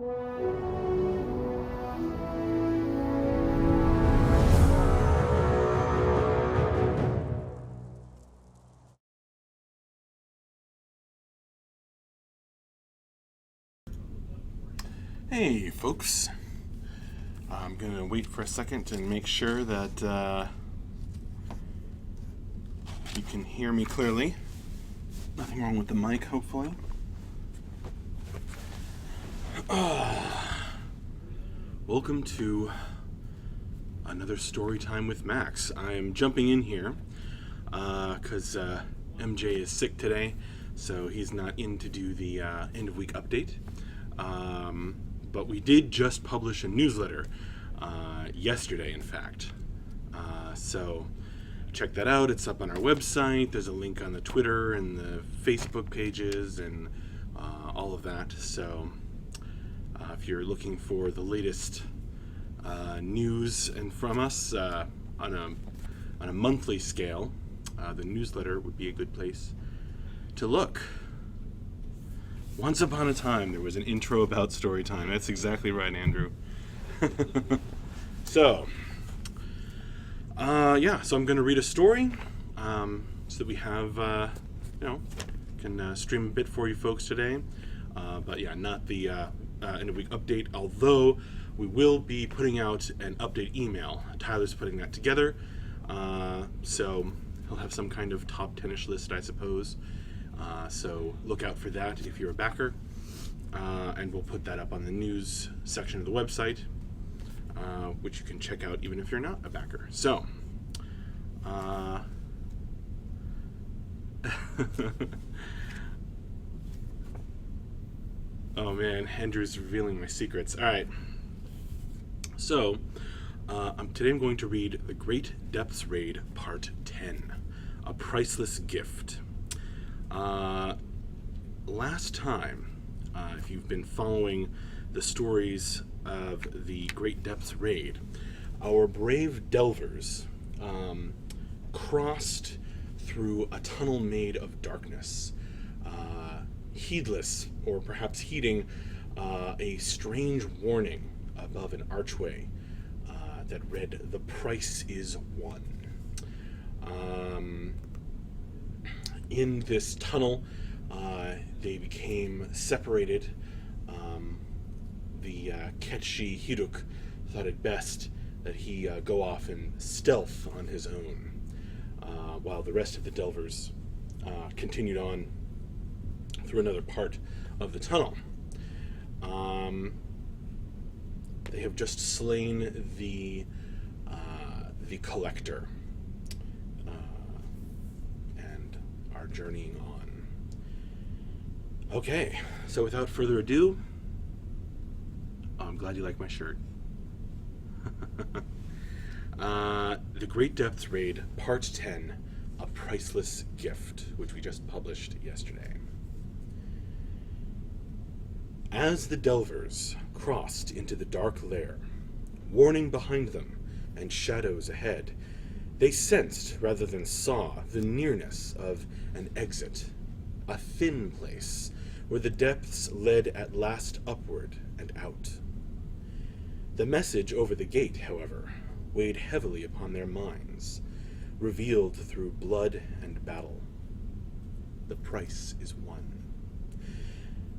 Hey folks, I'm gonna wait for a second and make sure that you can hear me clearly. Nothing wrong with the mic, hopefully. Welcome to another Storytime with Max. I'm jumping in here because MJ is sick today, so he's not in to do the end of week update. But we did just publish a newsletter yesterday, in fact. So check that out. It's up on our website. There's a link on the Twitter and the Facebook pages and all of that. So if you're looking for the latest news and from us on a monthly scale, the newsletter would be a good place to look. Once upon a time, there was an intro about Storytime. That's exactly right, Andrew. So I'm going to read a story so that we have, can stream a bit for you folks today. But yeah, not the end of week update, although we will be putting out an update email. Tyler's putting that together. So he'll have some kind of top 10-ish list, I suppose. So look out for that if you're a backer, and we'll put that up on the news section of the website, which you can check out even if you're not a backer. So, oh man, Andrew's revealing my secrets. All right. So, today I'm going to read The Great Depths Raid Part 10, A Priceless Gift. Last time, if you've been following the stories of the Great Depths Raid, our brave delvers crossed through a tunnel made of darkness, heedless, or perhaps heeding, a strange warning above an archway that read, "The price is won." In this tunnel, they became separated. The Ketchi Hiduk thought it best that he go off in stealth on his own, while the rest of the Delvers continued on through another part of the tunnel. They have just slain the Collector, and are journeying on. Okay, so without further ado, I'm glad you like my shirt. The Great Depths Raid, Part 10, A Priceless Gift, which we just published yesterday. As the Delvers crossed into the dark lair, warning behind them and shadows ahead, they sensed, rather than saw, the nearness of an exit, a thin place where the depths led at last upward and out. The message over the gate, however, weighed heavily upon their minds, revealed through blood and battle. The price is won.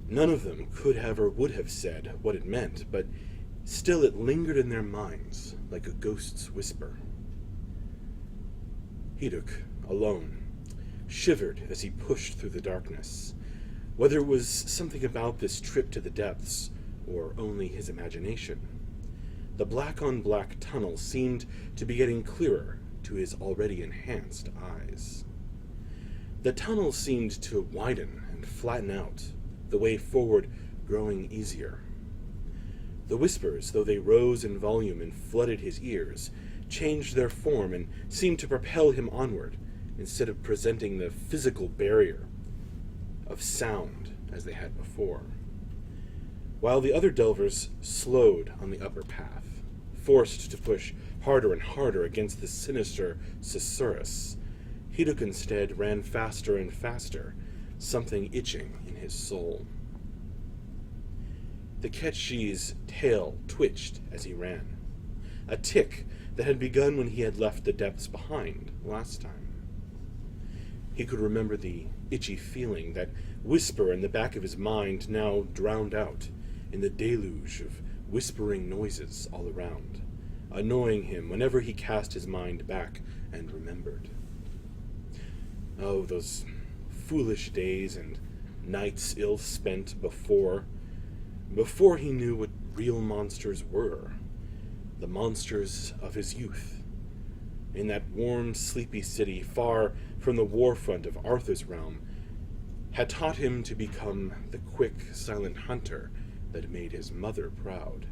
None of them could have or would have said what it meant, but still it lingered in their minds like a ghost's whisper. Hiduk, alone, shivered as he pushed through the darkness. Whether it was something about this trip to the depths, or only his imagination, the black-on-black tunnel seemed to be getting clearer to his already enhanced eyes. The tunnel seemed to widen and flatten out, the way forward growing easier. The whispers, though they rose in volume and flooded his ears, changed their form and seemed to propel him onward, instead of presenting the physical barrier of sound as they had before. While the other delvers slowed on the upper path, forced to push harder and harder against the sinister susurrus, Hiduk instead ran faster and faster, something itching in his soul. The Ketschi's tail twitched as he ran, a tic that had begun when he had left the depths behind last time. He could remember the itchy feeling, that whisper in the back of his mind, now drowned out in the deluge of whispering noises all around, annoying him whenever he cast his mind back and remembered. Oh, those foolish days and nights ill spent before he knew what real monsters were, the monsters of his youth, in that warm, sleepy city far from the war front of Arthur's realm, had taught him to become the quick, silent hunter that made his mother proud.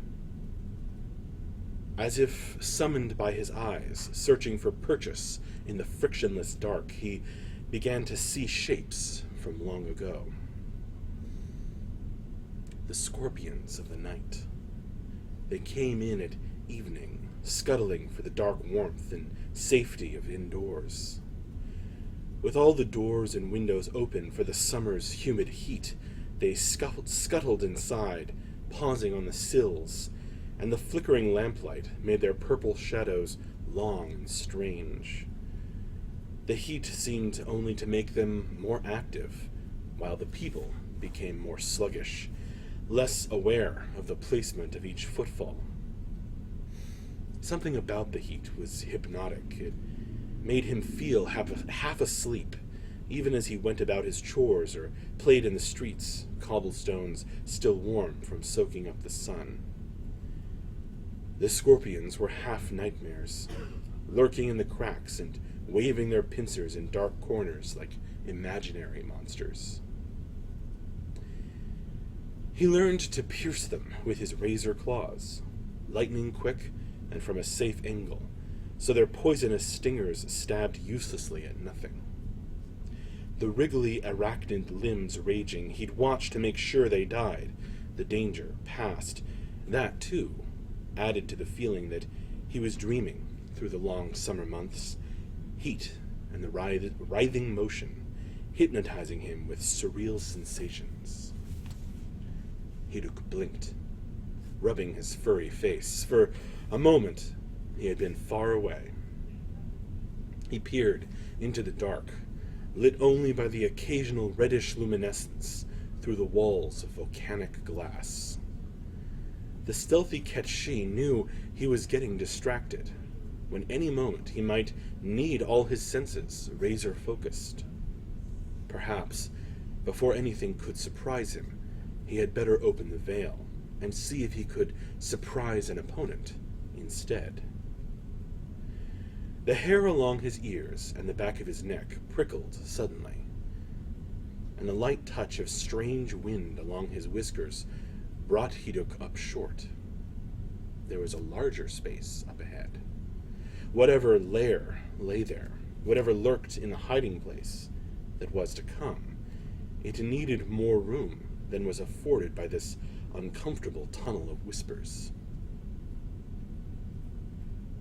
As if summoned by his eyes, searching for purchase in the frictionless dark, he began to see shapes from long ago. The scorpions of the night. They came in at evening, scuttling for the dark warmth and safety of indoors. With all the doors and windows open for the summer's humid heat, they scuttled inside, pausing on the sills, and the flickering lamplight made their purple shadows long and strange. The heat seemed only to make them more active, while the people became more sluggish, less aware of the placement of each footfall. Something about the heat was hypnotic. It made him feel half asleep, even as he went about his chores or played in the streets, cobblestones still warm from soaking up the sun. The scorpions were half nightmares, lurking in the cracks and waving their pincers in dark corners like imaginary monsters. He learned to pierce them with his razor claws, lightning quick and from a safe angle, so their poisonous stingers stabbed uselessly at nothing. The wriggly arachnid limbs raging, he'd watched to make sure they died, the danger past. That, too, added to the feeling that he was dreaming through the long summer months, heat and the writhing motion hypnotizing him with surreal sensations. Hiduk blinked, rubbing his furry face. For a moment, he had been far away. He peered into the dark, lit only by the occasional reddish luminescence through the walls of volcanic glass. The stealthy Ketschi knew he was getting distracted, when any moment he might need all his senses razor-focused. Perhaps, before anything could surprise him, he had better open the veil and see if he could surprise an opponent instead. The hair along his ears and the back of his neck prickled suddenly, and a light touch of strange wind along his whiskers brought Hiduk up short. There was a larger space up ahead. Whatever lair lay there, whatever lurked in the hiding place that was to come, it needed more room than was afforded by this uncomfortable tunnel of whispers.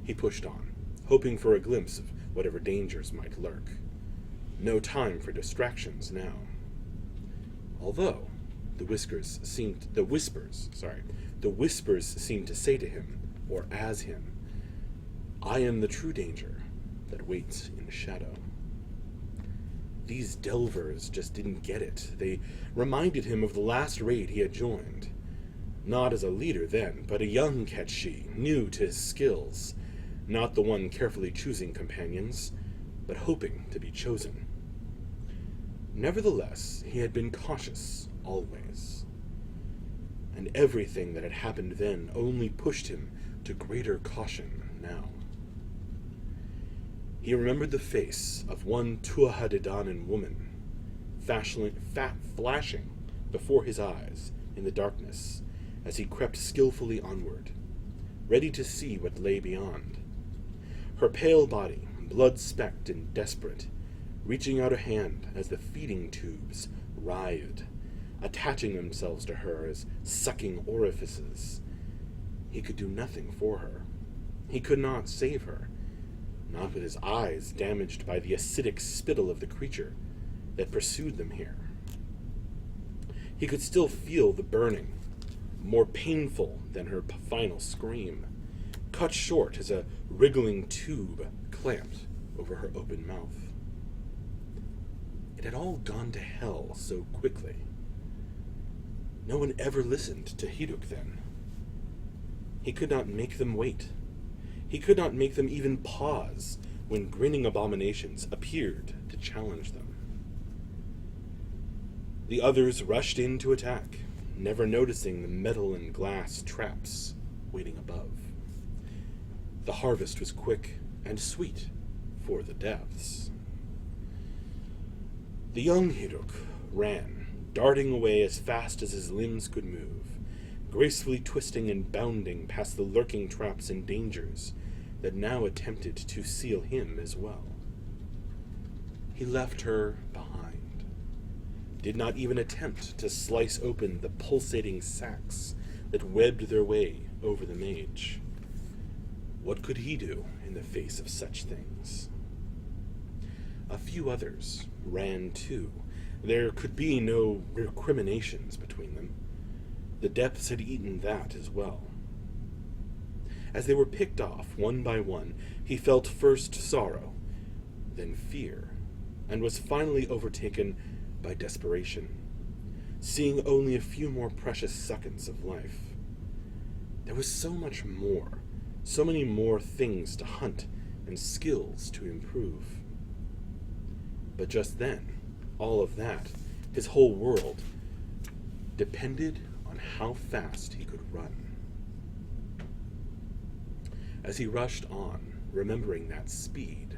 He pushed on, hoping for a glimpse of whatever dangers might lurk. No time for distractions now. Although the whispers seemed to say to him, or as him, "I am the true danger that waits in the shadow." These delvers just didn't get it. They reminded him of the last raid he had joined. Not as a leader then, but a young Ketschi, new to his skills. Not the one carefully choosing companions, but hoping to be chosen. Nevertheless, he had been cautious, always. And everything that had happened then only pushed him to greater caution now. He remembered the face of one Tuahadidanan woman, flashing before his eyes in the darkness as he crept skillfully onward, ready to see what lay beyond. Her pale body, blood-specked and desperate, reaching out a hand as the feeding tubes writhed, attaching themselves to her as sucking orifices. He could do nothing for her. He could not save her, not with his eyes damaged by the acidic spittle of the creature that pursued them here. He could still feel the burning, more painful than her final scream, cut short as a wriggling tube clamped over her open mouth. It had all gone to hell so quickly. No one ever listened to Hiduk then. He could not make them wait. He could not make them even pause when grinning abominations appeared to challenge them. The others rushed in to attack, never noticing the metal and glass traps waiting above. The harvest was quick and sweet for the depths. The young Hiduk ran, darting away as fast as his limbs could move, gracefully twisting and bounding past the lurking traps and dangers that now attempted to seal him as well. He left her behind, did not even attempt to slice open the pulsating sacks that webbed their way over the mage. What could he do in the face of such things? A few others ran too. There could be no recriminations between them. The depths had eaten that as well. As they were picked off one by one, he felt first sorrow, then fear, and was finally overtaken by desperation, seeing only a few more precious seconds of life. There was so much more, so many more things to hunt and skills to improve. But just then, all of that, his whole world, depended on how fast he could run. As he rushed on, remembering that speed,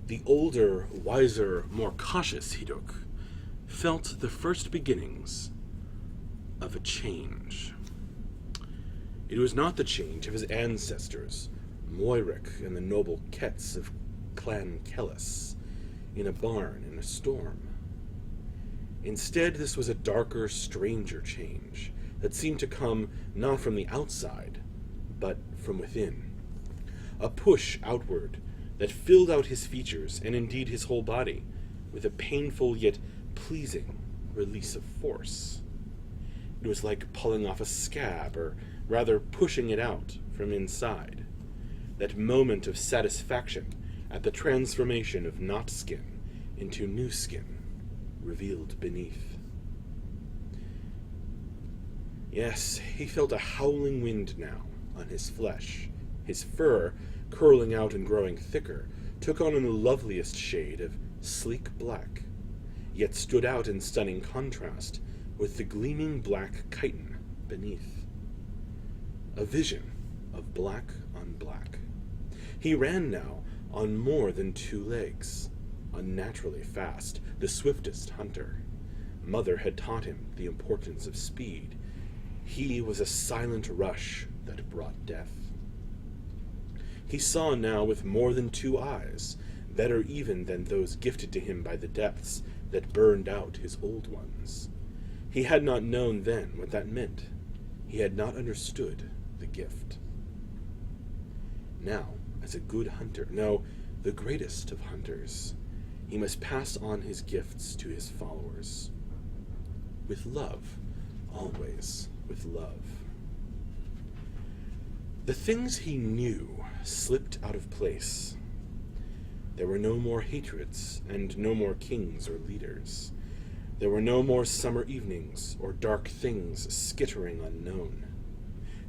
the older, wiser, more cautious Hiduk felt the first beginnings of a change. It was not the change of his ancestors, Moirik and the noble Kets of Clan Kellis, in a barn in a storm. Instead, this was a darker, stranger change that seemed to come not from the outside, but from within. A push outward that filled out his features, and indeed his whole body, with a painful yet pleasing release of force. It was like pulling off a scab, or rather pushing it out from inside. That moment of satisfaction at the transformation of not skin into new skin revealed beneath. Yes, he felt a howling wind now on his flesh. His fur, curling out and growing thicker, took on the loveliest shade of sleek black, yet stood out in stunning contrast with the gleaming black chitin beneath. A vision of black on black. He ran now on more than 2 legs, unnaturally fast, the swiftest hunter. Mother had taught him the importance of speed. He was a silent rush that brought death. He saw now with more than 2 eyes, better even than those gifted to him by the depths that burned out his old ones. He had not known then what that meant. He had not understood the gift. Now, as a good hunter, no, the greatest of hunters, he must pass on his gifts to his followers. With love, always with love. The things he knew slipped out of place. There were no more hatreds and no more kings or leaders. There were no more summer evenings or dark things skittering unknown.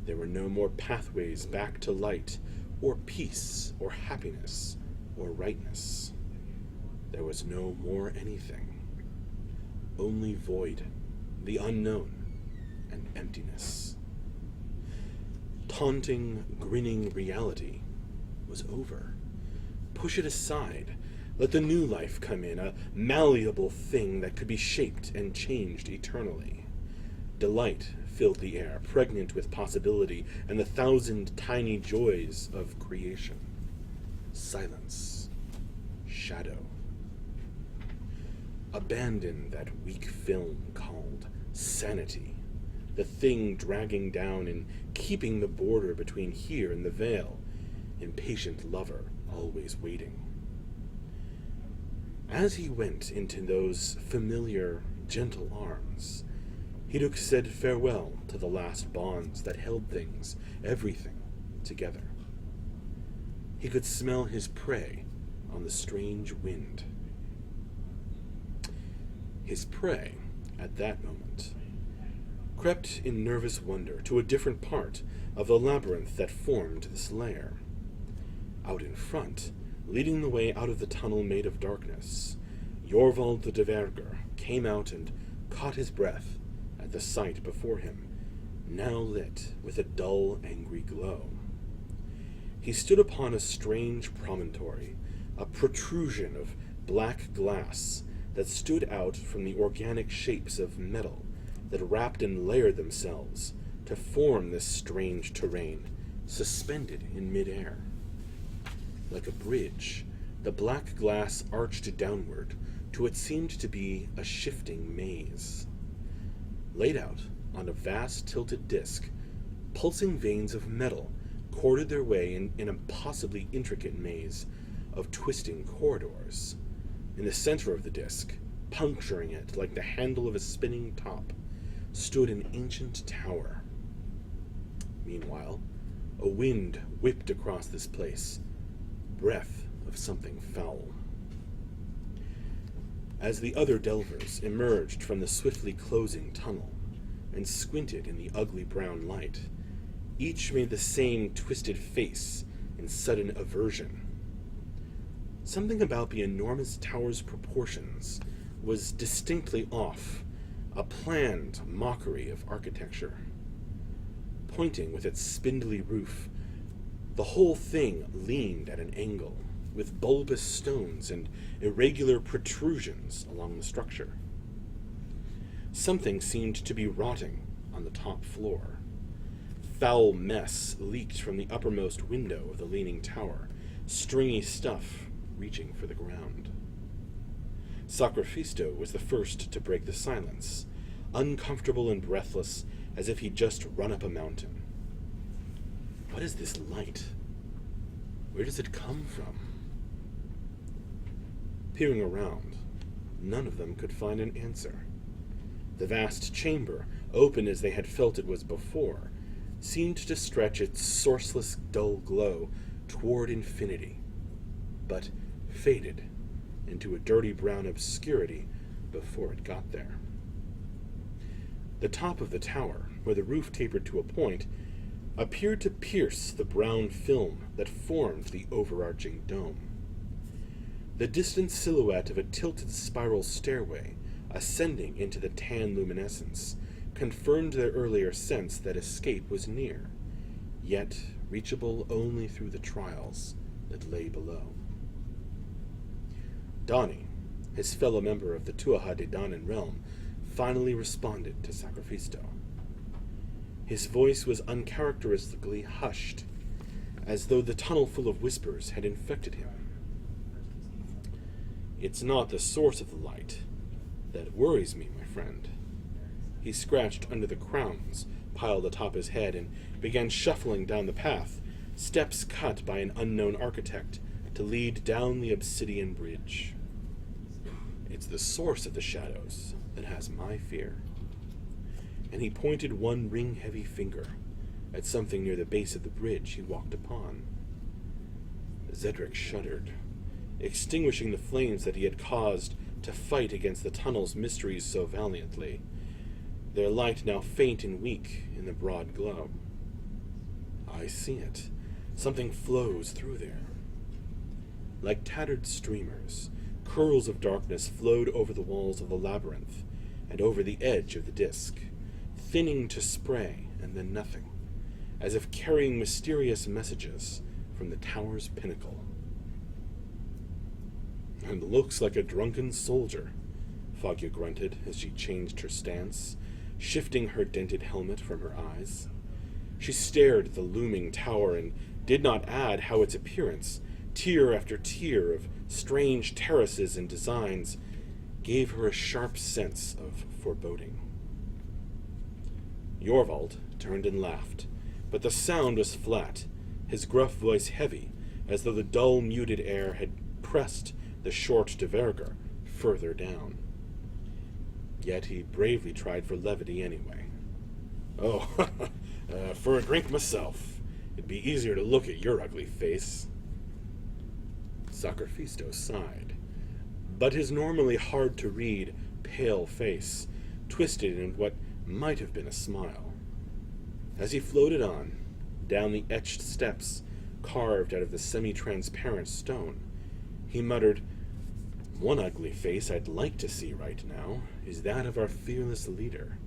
There were no more pathways back to light or peace or happiness or rightness. There was no more anything. Only void, the unknown, and emptiness. Taunting, grinning reality was over. Push it aside. Let the new life come in, a malleable thing that could be shaped and changed eternally. Delight filled the air, pregnant with possibility and the 1,000 tiny joys of creation. Silence. Shadow. Abandon that weak film called sanity, the thing dragging down and keeping the border between here and the veil, impatient lover always waiting. As he went into those familiar, gentle arms, Hiduk said farewell to the last bonds that held things, everything, together. He could smell his prey on the strange wind. His prey, at that moment, crept in nervous wonder to a different part of the labyrinth that formed this lair. Out in front, leading the way out of the tunnel made of darkness, Jorvald the Dvergr came out and caught his breath at the sight before him, now lit with a dull, angry glow. He stood upon a strange promontory, a protrusion of black glass that stood out from the organic shapes of metal that wrapped and layered themselves to form this strange terrain, suspended in midair. Like a bridge, the black glass arched downward to what seemed to be a shifting maze. Laid out on a vast tilted disk, pulsing veins of metal corded their way in an impossibly intricate maze of twisting corridors. In the center of the disk, puncturing it like the handle of a spinning top, stood an ancient tower. Meanwhile, a wind whipped across this place, breath of something foul. As the other delvers emerged from the swiftly closing tunnel and squinted in the ugly brown light, each made the same twisted face in sudden aversion. Something about the enormous tower's proportions was distinctly off, a planned mockery of architecture. Pointing with its spindly roof, the whole thing leaned at an angle, with bulbous stones and irregular protrusions along the structure. Something seemed to be rotting on the top floor. Foul mess leaked from the uppermost window of the leaning tower, stringy stuff reaching for the ground. Sacrifisto was the first to break the silence, uncomfortable and breathless, as if he'd just run up a mountain. What is this light? Where does it come from? Peering around, none of them could find an answer. The vast chamber, open as they had felt it was before, seemed to stretch its sourceless dull glow toward infinity, but faded into a dirty brown obscurity before it got there. The top of the tower, where the roof tapered to a point, appeared to pierce the brown film that formed the overarching dome. The distant silhouette of a tilted spiral stairway ascending into the tan luminescence confirmed their earlier sense that escape was near, yet reachable only through the trials that lay below. Dani, his fellow member of the Tuatha De Danann realm, finally responded to Sacrifisto. His voice was uncharacteristically hushed, as though the tunnel full of whispers had infected him. It's not the source of the light that worries me, my friend. He scratched under the crowns piled atop his head and began shuffling down the path, steps cut by an unknown architect to lead down the obsidian bridge. It's the source of the shadows that has my fear. And he pointed one ring-heavy finger at something near the base of the bridge he walked upon. Zedric shuddered, extinguishing the flames that he had caused to fight against the tunnel's mysteries so valiantly, their light now faint and weak in the broad glow. I see it. Something flows through there. Like tattered streamers, curls of darkness flowed over the walls of the labyrinth and over the edge of the disk, thinning to spray and then nothing, as if carrying mysterious messages from the tower's pinnacle. And looks like a drunken soldier, Foggia grunted as she changed her stance, shifting her dented helmet from her eyes. She stared at the looming tower and did not add how its appearance, tier after tier of strange terraces and designs, gave her a sharp sense of foreboding. Jorvald turned and laughed, but the sound was flat, his gruff voice heavy, as though the dull, muted air had pressed the short Dvergr further down. Yet he bravely tried for levity anyway. "Oh, for a drink myself. It'd be easier to look at your ugly face." Sacrifisto sighed, but his normally hard-to-read, pale face twisted in what might have been a smile. As he floated on, down the etched steps carved out of the semi-transparent stone, he muttered, "One ugly face I'd like to see right now is that of our fearless leader.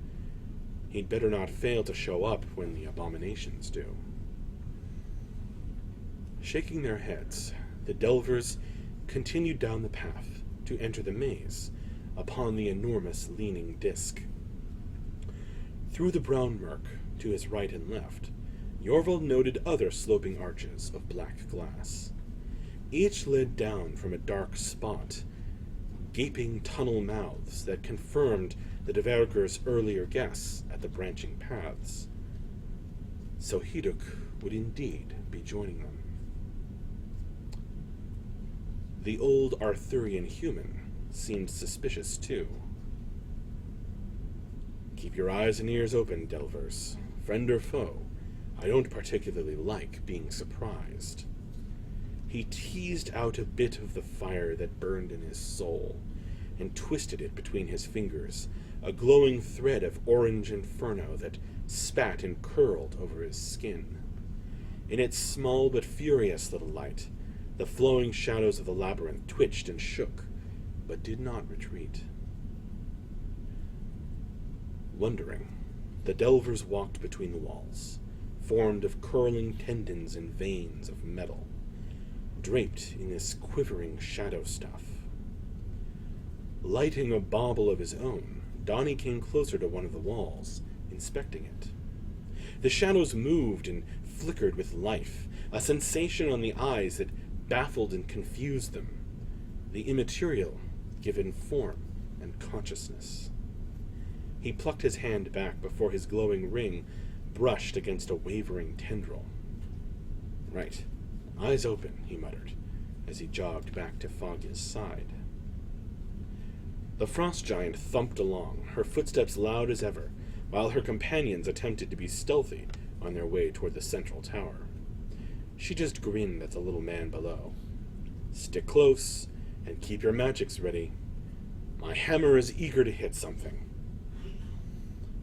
He'd better not fail to show up when the abominations do." Shaking their heads, the Delvers continued down the path to enter the maze upon the enormous leaning disc. Through the brown murk, to his right and left, Yorval noted other sloping arches of black glass. Each led down from a dark spot, gaping tunnel mouths that confirmed the Dverker's earlier guess at the branching paths. So Hiduk would indeed be joining them. The old Arthurian human seemed suspicious too. "Keep your eyes and ears open, Delvers. Friend or foe, I don't particularly like being surprised." He teased out a bit of the fire that burned in his soul and twisted it between his fingers, a glowing thread of orange inferno that spat and curled over his skin. In its small but furious little light, the flowing shadows of the labyrinth twitched and shook, but did not retreat. Wondering, the Delvers walked between the walls, formed of curling tendons and veins of metal, draped in this quivering shadow stuff. Lighting a bauble of his own, Donnie came closer to one of the walls, inspecting it. The shadows moved and flickered with life, a sensation on the eyes that baffled and confused them, the immaterial given form and consciousness. He plucked his hand back before his glowing ring brushed against a wavering tendril. "Right. Eyes open," he muttered, as he jogged back to Foggy's side. The frost giant thumped along, her footsteps loud as ever, while her companions attempted to be stealthy on their way toward the central tower. She just grinned at the little man below. "Stick close, and keep your magics ready. My hammer is eager to hit something."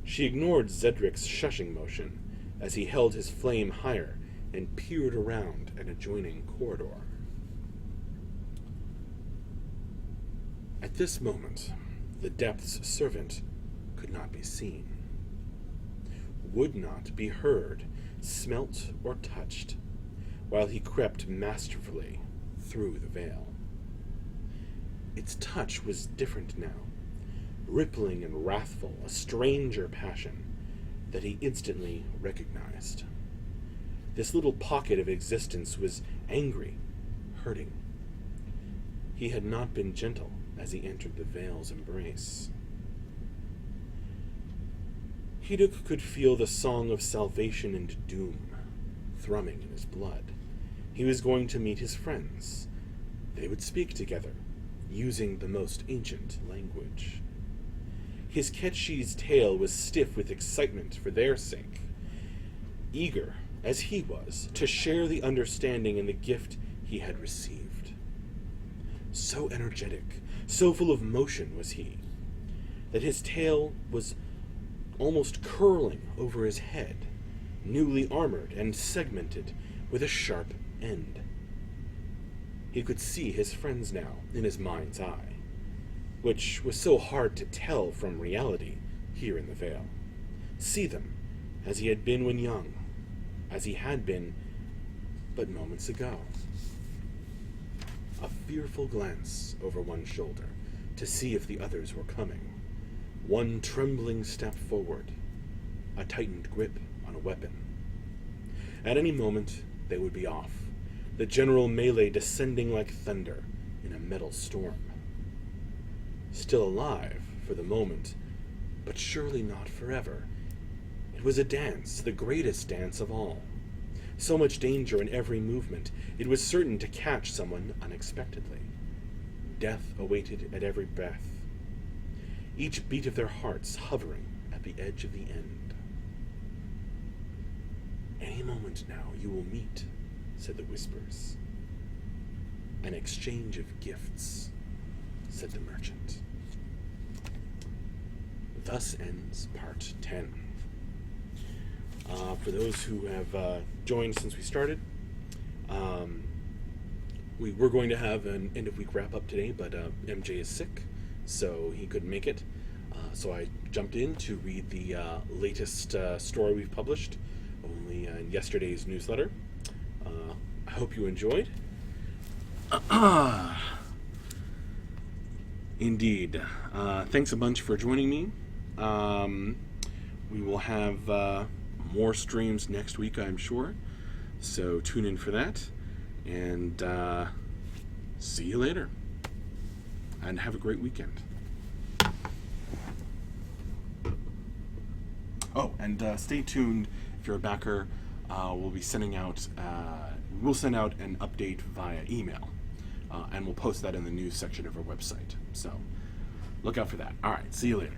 She ignored Zedric's shushing motion as he held his flame higher and peered around an adjoining corridor. At this moment, the depth's servant could not be seen, would not be heard, smelt, or touched, while he crept masterfully through the veil. Its touch was different now, rippling and wrathful, a stranger passion that he instantly recognized. This little pocket of existence was angry, hurting. He had not been gentle as he entered the veil's embrace. Hiduk could feel the song of salvation and doom thrumming in his blood. He was going to meet his friends. They would speak together, using the most ancient language. His Ketshi's tail was stiff with excitement for their sake, eager, as he was, to share the understanding and the gift he had received. So energetic, so full of motion was he, that his tail was almost curling over his head, newly armored and segmented with a sharp end. He could see his friends now in his mind's eye, which was so hard to tell from reality here in the Vale. See them as he had been when young, as he had been but moments ago. A fearful glance over one shoulder to see if the others were coming. One trembling step forward, a tightened grip on a weapon. At any moment, they would be off, the general melee descending like thunder in a metal storm. Still alive for the moment, but surely not forever. It was a dance, the greatest dance of all. So much danger in every movement, it was certain to catch someone unexpectedly. Death awaited at every breath. each beat of their hearts hovering at the edge of the end. "Any moment now you will meet," said the whispers. "An exchange of gifts," said the merchant. Thus ends part 10. For those who have joined since we started, we were going to have an end-of-week wrap-up today, but MJ is sick, so he couldn't make it. So I jumped in to read the latest story we've published, only in yesterday's newsletter. I hope you enjoyed. Indeed. Thanks a bunch for joining me. We will have more streams next week, I'm sure. So tune in for that. And see you later. And have a great weekend. Oh, and stay tuned if you're a backer. We'll be sending out, we'll send out an update via email. And we'll post that in the news section of our website. So look out for that. All right, see you later.